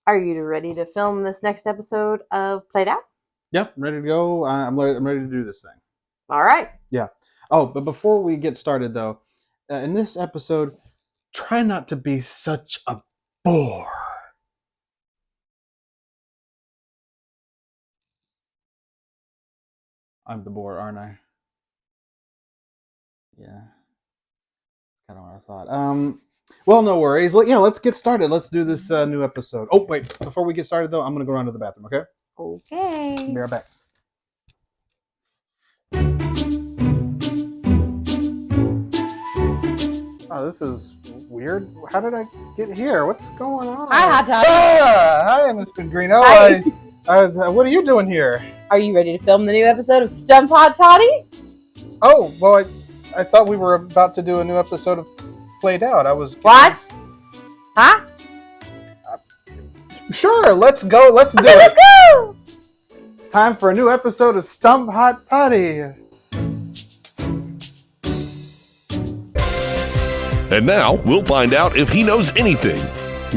Are you ready to film this next episode of Played Out? Yep, I'm ready to go. I'm ready to do this thing. All right. Yeah. Oh, but before we get started, though, in this episode, try not to be such a bore. I'm the bore, aren't I? Yeah. Kind of what I thought. Well, no worries. Let's get started. Let's do this new episode. Oh, wait. Before we get started, though, I'm going to go run to the bathroom, okay? Okay. Be right back. Oh, this is weird. How did I get here? What's going on? Hi, Hot Toddy. Hi, Miss Pengrino. Hi. What are you doing here? Are you ready to film the new episode of Stump Hot Toddy? Oh, well, I thought we were about to do a new episode of Played Out. I was... What? Huh? Sure, let's go. Let's do it. Let's go! It's time for a new episode of Stump Hot Toddy. And now we'll find out if he knows anything,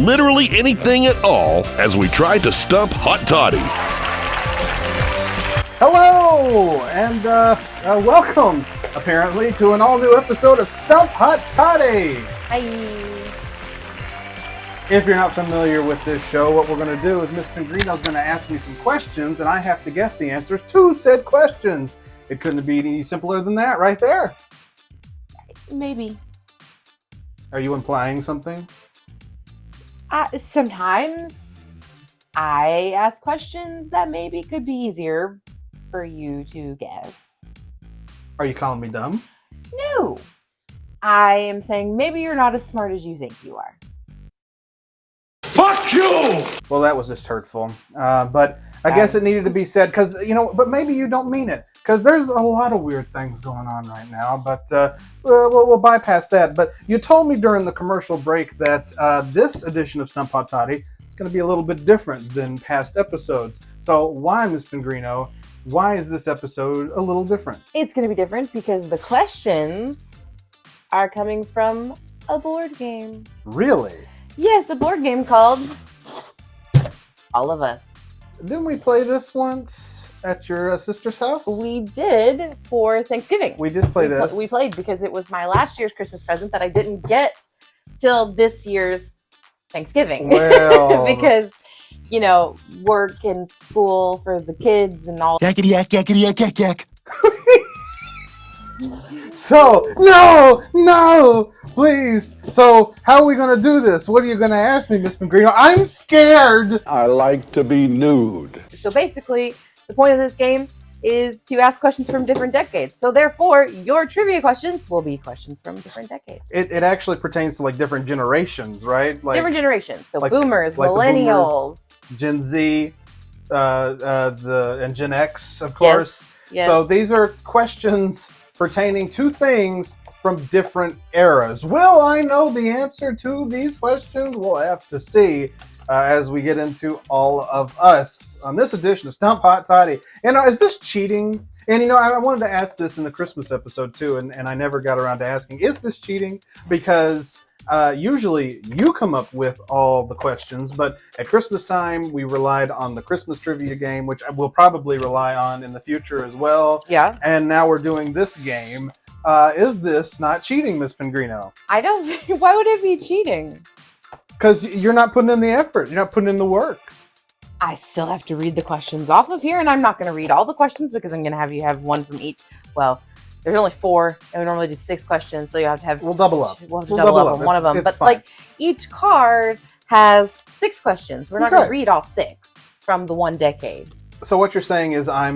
literally anything at all, as we try to stump Hot Toddy. Hello, and welcome, apparently, to an all-new episode of Stump Hot Toddy. Hi. If you're not familiar with this show, what we're going to do is Miss Pengrino's going to ask me some questions, and I have to guess the answers to said questions. It couldn't be any simpler than that right there. Maybe. Are you implying something? Sometimes I ask questions that maybe could be easier for you to guess. Are you calling me dumb? No. I am saying maybe you're not as smart as you think you are. Fuck you! Well, that was just hurtful. But I guess it needed to be said because, but maybe you don't mean it. Because there's a lot of weird things going on right now. But we'll bypass that. But you told me during the commercial break that this edition of Stump Hot Toddy is going to be a little bit different than past episodes. So why, Ms. Pengrino, why is this episode a little different? It's going to be different because the questions are coming from a board game. Really? Yes, a board game called All of Us. Didn't we play this once at your sister's house? We did for Thanksgiving. We did play this. We played because it was my last year's Christmas present that I didn't get till this year's Thanksgiving. Well... because, work and school for the kids and all. Yakety yak, yakety yak, yak, yak. So, no, please. So, how are we going to do this? What are you going to ask me, Miss Pengrino? I'm scared. I like to be nude. So basically, the point of this game is to ask questions from different decades. So therefore, your trivia questions will be questions from different decades. It actually pertains to different generations, right? Different generations. So like boomers, the millennials, boomers, Gen Z, and Gen X, of course. Yes. So these are questions pertaining to things from different eras. Will I know the answer to these questions? We'll have to see as we get into All of Us on this edition of Stump Hot Toddy. And is this cheating? And I wanted to ask this in the Christmas episode too, and I never got around to asking, is this cheating? Because usually you come up with all the questions, but at Christmas time we relied on the Christmas trivia game, which we'll probably rely on in the future as well. Yeah. And now we're doing this game. Is this not cheating, Miss Pengrino? I don't think. Why would it be cheating? Because you're not putting in the effort. You're not putting in the work. I still have to read the questions off of here, and I'm not going to read all the questions because I'm going to have you have one from each. Well, there's only 4, and we normally do 6 questions, so you have to have... We'll double up. We'll have to double up on one of them. But, fine. Each card has 6 questions. We're not Okay. going to read all 6 from the one decade. So what you're saying is I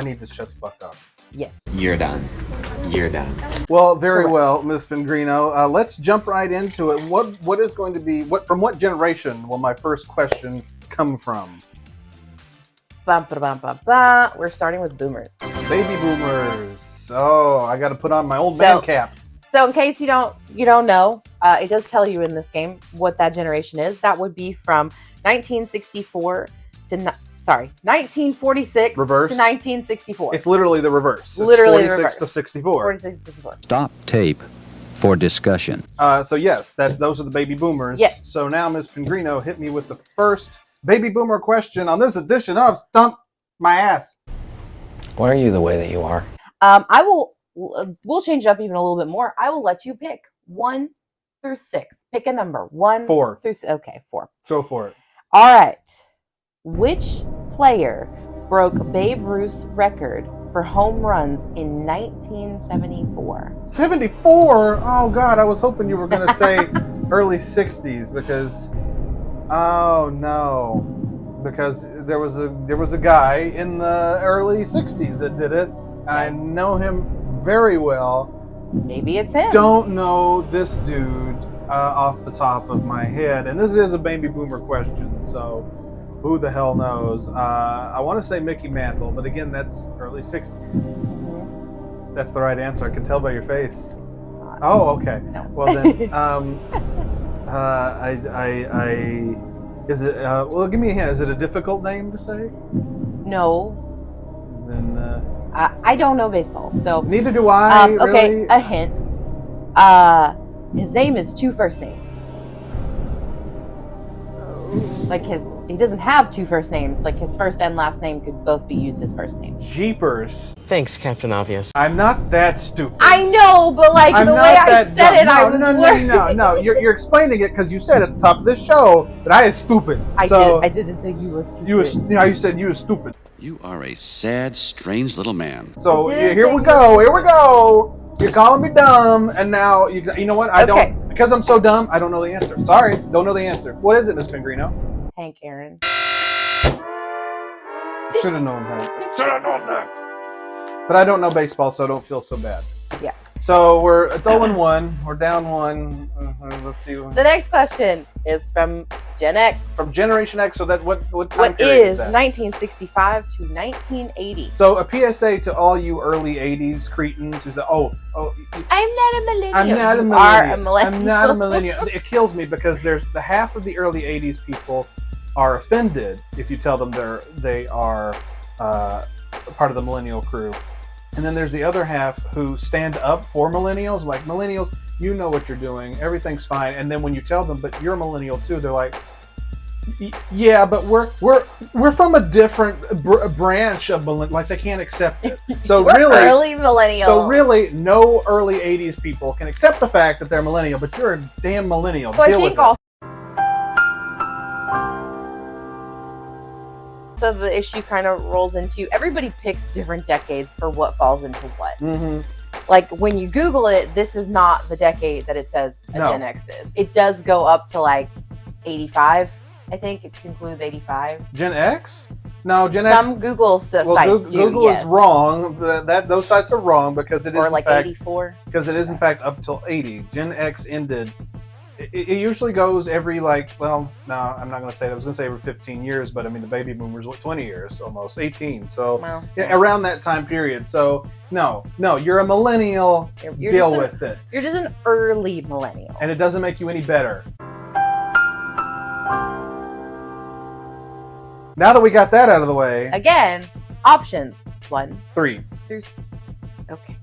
need to shut the fuck up. Yes. You're done. Well, very Correct. well, Miss Pengrino. Let's jump right into it. What is going to be... From what generation will my first question come from? We're starting with boomers. Baby boomers. Oh, I got to put on my old man cap. So in case you don't know, it does tell you in this game what that generation is. That would be from 1964 to 1946 Reverse. to 1964. It's literally the reverse. It's Literally the 46 reverse. to 64. 46 to 64. Stop tape for discussion. So yes, those are the baby boomers. Yes. So now, Ms. Pengrino, hit me with the first baby boomer question on this edition of Stump My Ass. Why are you the way that you are? We'll change it up even a little bit more. I will let you pick 1 through 6. Pick a number. 1 4. through 6. Okay, 4. Go for it. All right. Which player broke Babe Ruth's record for home runs in 1974? 74? Oh, God, I was hoping you were going to say early 60s because, oh, no. Because there was a guy in the early 60s that did it. I know him very well. Maybe it's him. Don't know this dude off the top of my head. And this is a baby boomer question, so who the hell knows? I want to say Mickey Mantle, but again, that's early 60s. Mm-hmm. That's the right answer. I can tell by your face. Oh, okay. No. Well then, is it? Well, give me a hint. Is it a difficult name to say? No. Then I don't know baseball, so. neither do I. Okay, really. a hint. His name is 2 first names. Like he doesn't have 2 first names. Like his first and last name could both be used as first names. Jeepers! Thanks, Captain Obvious. I'm not that stupid. I know, but like I'm the not way I that said it, dumb. I was worried. No. You're explaining it because you said at the top of this show that I is stupid. I didn't say you was stupid. You said you was stupid. You are a sad, strange little man. So I didn't here say we you go. was Here we go. You're calling me dumb, and now you know what? I Okay. don't, because I'm so dumb. I don't know the answer. Sorry, don't know the answer. What is it, Miss Pengrino? Hank Aaron. Should have known that. But I don't know baseball, so I don't feel so bad. Yeah. So it's 0-1. We're down 1. Let's see. The next question is from Gen X. From Generation X. So that what time What period is is that? 1965 to 1980? So a PSA to all you early 80s cretins who say, oh, I'm not a millennial. I'm not a You are millennial. a millennial. I'm not a millennial. It kills me because there's the half of the early 80s people are offended if you tell them they are part of the millennial crew. And then there's the other half who stand up for millennials, like millennials, you know what you're doing, everything's fine. And then when you tell them, but you're a millennial too, they're like, yeah, but we're from a different branch of millennial, like they can't accept it. So We're really, early millennial. so really, no early '80s people can accept the fact that they're millennial, but you're a damn millennial. So Deal I with think it. also the issue kind of rolls into everybody picks different decades for what falls into what. Mm-hmm. Like when you Google it, this is not the decade that it says a No. Gen X is. It does go up to like 85. I think it concludes 85. Gen X? No, Gen X. Some Google sites Google do, is wrong. Those sites are wrong because it is or in like fact 84. because it is in fact up till 80. Gen X ended. It usually goes every no, I'm not going to say that. I was going to say every 15 years, but I mean the baby boomers 20 years almost, 18. So Well, yeah, around that time period. So no, you're a millennial. You're Deal just with it. You're just an early millennial. And it doesn't make you any better. Now that we got that out of the way, Again, options 1 3. through. Okay.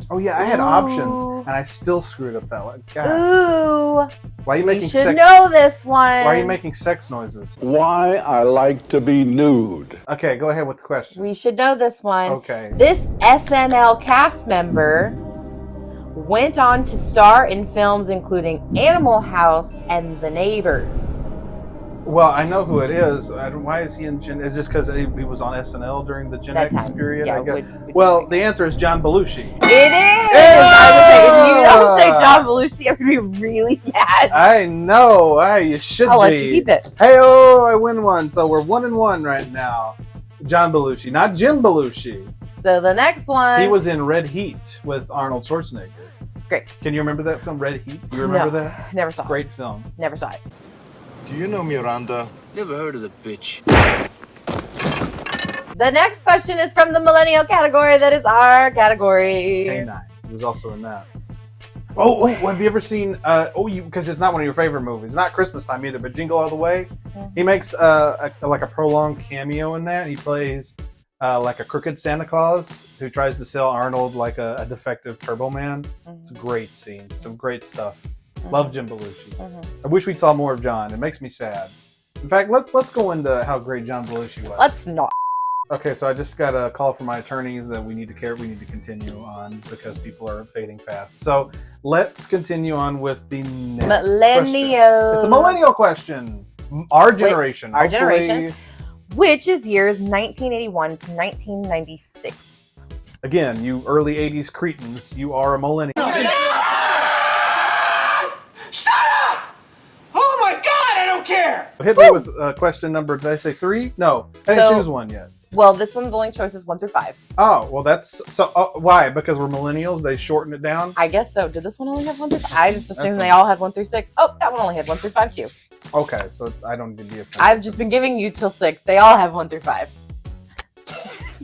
Oh yeah, I had Ooh. options, and I still screwed up that. God. Ooh. Why are you We making should sex? know this one. Why are you making sex noises? Why I like to be nude. Okay, go ahead with the question. We should know this one. Okay. This SNL cast member went on to star in films including Animal House and The Neighbors. Well, I know who it is. Why is he in Gen? Is it just because he was on SNL during the Gen That X time. period? Yeah, I guess. would Well, be the answer is John Belushi. It is! Yeah! I would say, if you don't say John Belushi, I'm going to be really mad. I know. You should I'll be. let you keep it. Hey-oh, I win one. So we're 1-1 right now. John Belushi, not Jim Belushi. So the next one. He was in Red Heat with Arnold Schwarzenegger. Great. Can you remember that film, Red Heat? Do you remember No, that? Never saw it. Great film. Never saw it. Do you know Miranda? Never heard of the bitch. The next question is from the millennial category. That is our category. K9. He was also in that. Oh, have you ever seen? Because it's not one of your favorite movies. It's not Christmas time either. But Jingle All the Way. He makes a prolonged cameo in that. He plays like a crooked Santa Claus who tries to sell Arnold like a defective Turbo Man. It's a great scene. Some great stuff. Love Jim Belushi. I wish we saw more of John. It makes me sad. In fact, let's go into how great John Belushi was. Let's not. Okay, so I just got a call from my attorneys that we need to continue on because people are fading fast. So let's continue on with the next question. It's a millennial question. Our generation. Our generation. Which is years 1981 to 1996. Again, you early 80s cretins, you are a millennial. Shut up! Oh my God, I don't care! Hit me with question number, did I say 3? No, I didn't choose one yet. Well, this one's only choices 1 through 5. Oh, well that's, so why? Because we're millennials, they shorten it down? I guess so. Did this one only have 1 through 5? I just assumed they all had 1 through 6. Oh, that one only had 1 through 5 too. Okay, so I don't need to be offended. I've just been giving you till 6. They all have 1 through 5.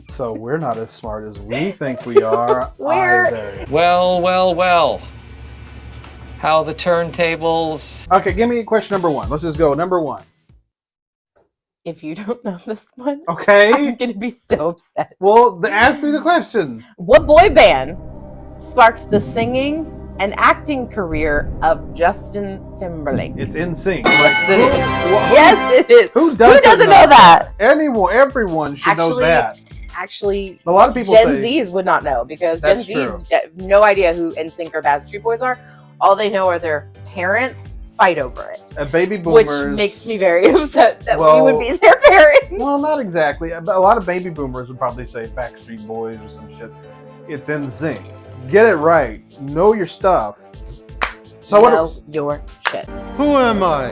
So we're not as smart as we think we are either. Well. How the turntables... Okay, give me question number 1. Let's just go. Number 1. If you don't know this one, Okay. I'm going to be so upset. Well, ask me the question. What boy band sparked the singing and acting career of Justin Timberlake? It's NSYNC. Yes, it is. Who Who doesn't know that? Everyone should know that. Actually, A lot of people Gen say Zs would not know because That's Gen Zs have no idea who NSYNC or Backstreet Boys are. All they know are their parents fight over it. Baby boomers. Which makes me very upset that we would be their parents. Well, not exactly. A lot of baby boomers would probably say Backstreet Boys or some shit. It's NSYNC. Get it right. Know your stuff. So know your shit. Who am I?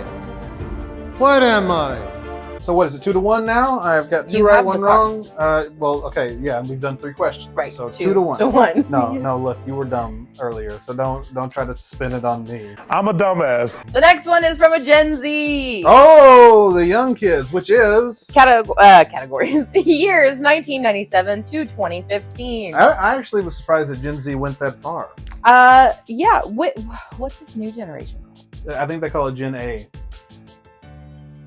What am I? So what is it, 2-1 now? I've got 2 You right, have 1 the wrong. Well, okay, yeah, we've done 3 questions. Right. So 2-1. 2-1. No, look, you were dumb earlier, so don't try to spin it on me. I'm a dumbass. The next one is from a Gen Z. Oh, the young kids, which is Categories. Years 1997 to 2015. I actually was surprised that Gen Z went that far. Yeah. What's this new generation called? I think they call it Gen A.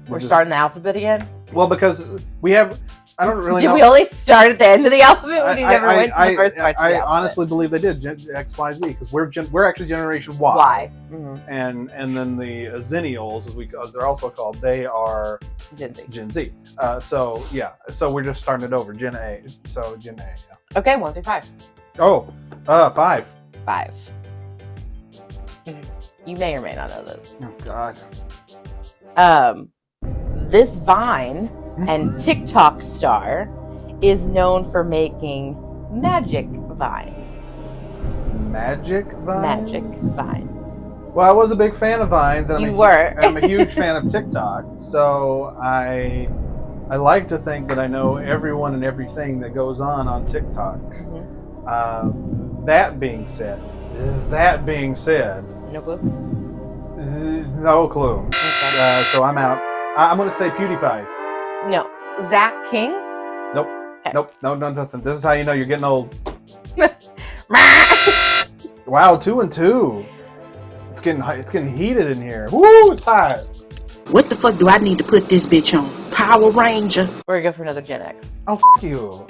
We're starting the alphabet again? Well, because we have, I don't really know. Did we only start at the end of the alphabet when we never went to the first part of the I alphabet? honestly believe they did, X, Y, Z, because we're actually Generation Y. Y. Mm-hmm. And then the Zennials, as they're also called, they are Gen Z. So we're just starting it over, Gen A. So Gen A, yeah. Okay, 1 through 5. Oh, 5. 5. You may or may not know this. Oh, God. This Vine and TikTok star is known for making magic vines. Magic vines? Magic vines. Well, I was a big fan of Vines, and I'm a huge fan of TikTok. So I like to think that I know everyone and everything that goes on TikTok. Mm-hmm. That being said, no clue. No clue. Okay. So I'm out. I'm going to say PewDiePie. No. Zach King? Nope. Okay. Nope. No, nothing. This is how you know you're getting old. Wow, 2-2. It's getting heated in here. Woo, it's hot. What the fuck do I need to put this bitch on? Power Ranger. We're going to go for another Gen X. Oh, you.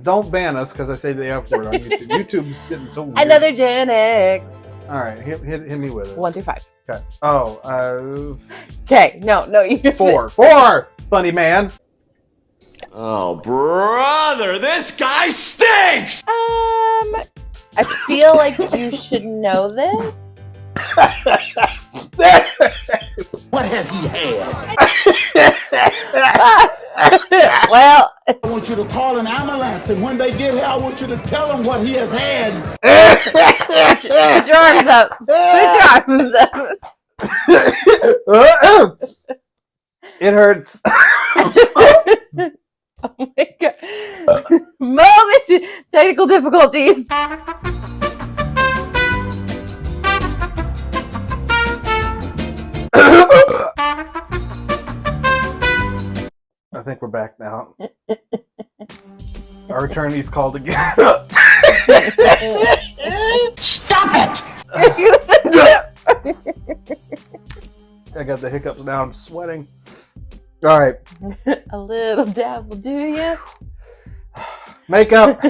Don't ban us because I say the F word on YouTube. YouTube's getting so weird. Another Gen X. All right, hit me with it. 1 through 5. Okay. Oh, okay. No, you. 4. Funny man. Oh, brother, this guy stinks! I feel like you should know this. What has he had? Well, I want you to call an ambulance, and when they get here, I want you to tell them what he has had. Put your arms up. Put your arms up. It hurts. Oh my God. Moment. Technical difficulties. I think we're back now. Our attorney's called again. Stop it! I got the hiccups now. I'm sweating. All right. A little dab will do ya. Makeup.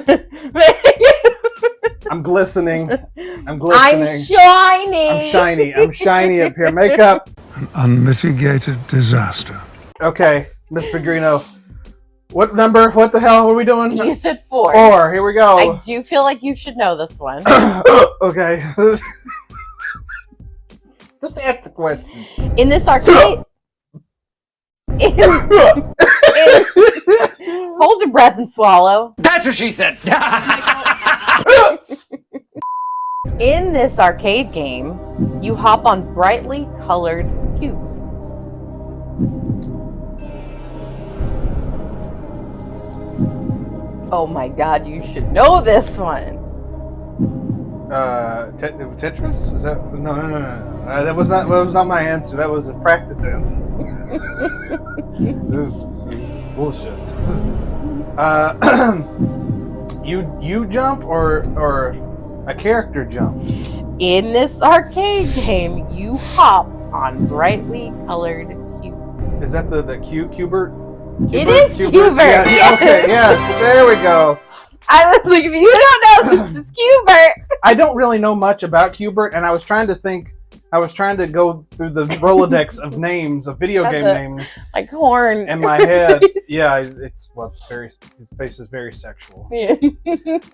I'm glistening. I'm I'm glistening. shining. I'm shiny. I'm shiny up here. Makeup. Unmitigated disaster. Okay, Miss Pengrino. What number? What the hell are we doing? You said 4. 4. Here we go. I do feel like you should know this one. Okay. Just ask the question. In this arcade. Hold your breath and swallow. That's what she said. In this arcade game, you hop on brightly colored cubes. Oh my god, you should know this one. Tetris? Is that no? That was not my answer. That was a practice answer. This is bullshit. You jump or a character jumps? In this arcade game, you hop on brightly colored cubes. Is that the Cubert? It is Cubert. Yeah, Yes. Okay, yes, there we go. I was like, if you don't know, this is Cubert. I don't really know much about Cubert, and I was trying to go through the Rolodex of names, of video game names, like horn in my head. Yeah, his face is very sexual. Yeah.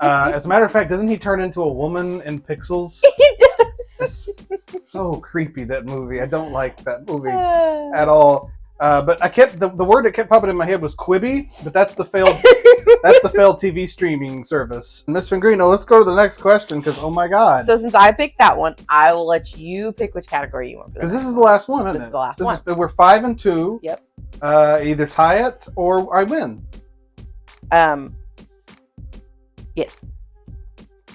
As a matter of fact, doesn't he turn into a woman in Pixels? It's so creepy, that movie. I don't like that movie at all. But I kept the word that kept popping in my head was Quibi, but that's the failed TV streaming service. Miss Pengrino, let's go to the next question because oh my god. So since I picked that one, I will let you pick which category you want. Because this is the last one, isn't it? This is the last one. We're 5 and 2. Yep. Either tie it or I win. Yes.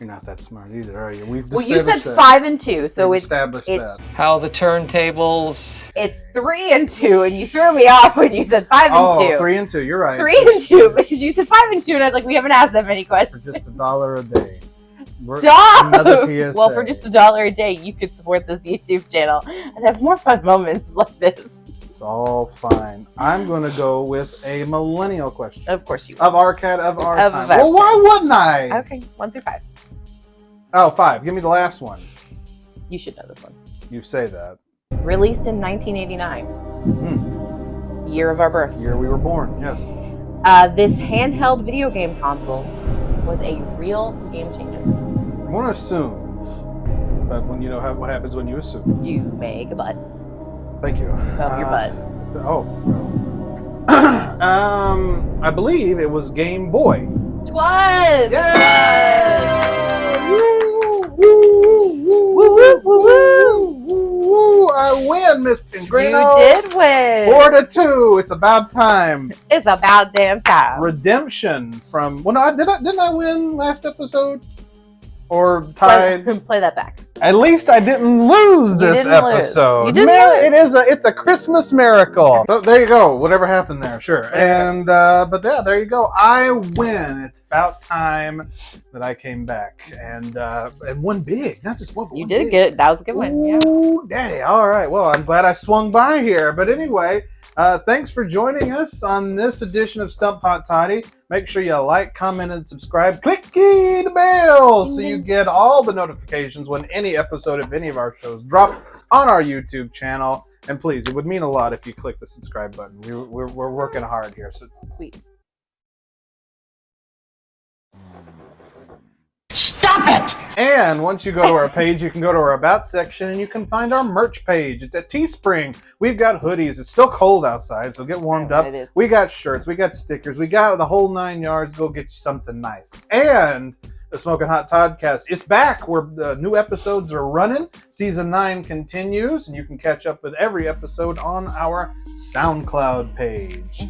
You're not that smart either, are you? We've Well, you said established 5 and 2, so We've it's established that. How the turntables. It's 3 and 2, and you threw me off when you said 5 and 2. 3 and 2. You're right. 3 and 2, because you said 5 and 2, and I was like, we haven't asked that many For questions. just $1 a day. Stop! Another PSA. Well, for just $1 a day, you could support this YouTube channel and have more fun moments like this. It's all fine. I'm going to go with a millennial question. Of course you Of our time. Of Well, why wouldn't I? Okay, 1 through 5. Oh, 5. Give me the last one. You should know this one. You say that. Released in 1989. Year of our birth. Year we were born, yes. This handheld video game console was a real game changer. I'm going to assume, but when you know what happens when you assume. You make a butt. Thank you. Of your butt. I believe it was Game Boy. It was! Yeah! Woo! I win, Miss Pengrino. You did win. 4-2. It's about time. It's about damn time. Redemption from. Well, no, didn't I win last episode? Or tied? Play that back. At least I didn't lose this didn't episode. lose. You didn't lose. It's a Christmas miracle. So there you go. Whatever happened there, sure. And but yeah, there you go. I win. It's about time that I came back and won big. Not just one, but You won did big. good. That was a good one. Yeah. Ooh, daddy. All right. Well, I'm glad I swung by here. But anyway, thanks for joining us on this edition of Stump Hot Toddy. Make sure you like, comment, and subscribe. Clicky the bell so you get all the notifications when any episode of any of our shows drop on our YouTube channel. And please, it would mean a lot if you click the subscribe button. We're working hard here. So Sweet. Stop it! And once you go to our page, you can go to our About section and you can find our merch page. It's at Teespring. We've got hoodies. It's still cold outside, so get warmed up. It is. We got shirts. We got stickers. We got the whole 9 yards. Go get you something nice. And the Smoking Hot Toddcast is back where the new episodes are running. Season 9 continues, and you can catch up with every episode on our SoundCloud page.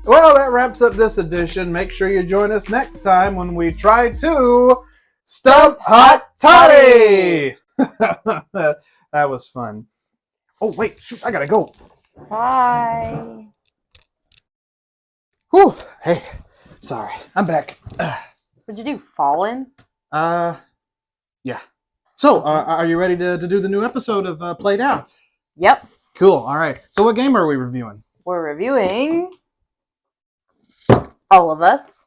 Well, that wraps up this edition. Make sure you join us next time when we try to Stump Hot Toddy! That was fun. Oh, wait, shoot, I gotta go. Bye. Whew, hey, sorry, I'm back. What'd you do? Fallen? Yeah. So, are you ready to do the new episode of Played Out? Yep. Cool, all right. So what game are we reviewing? We're reviewing All of Us.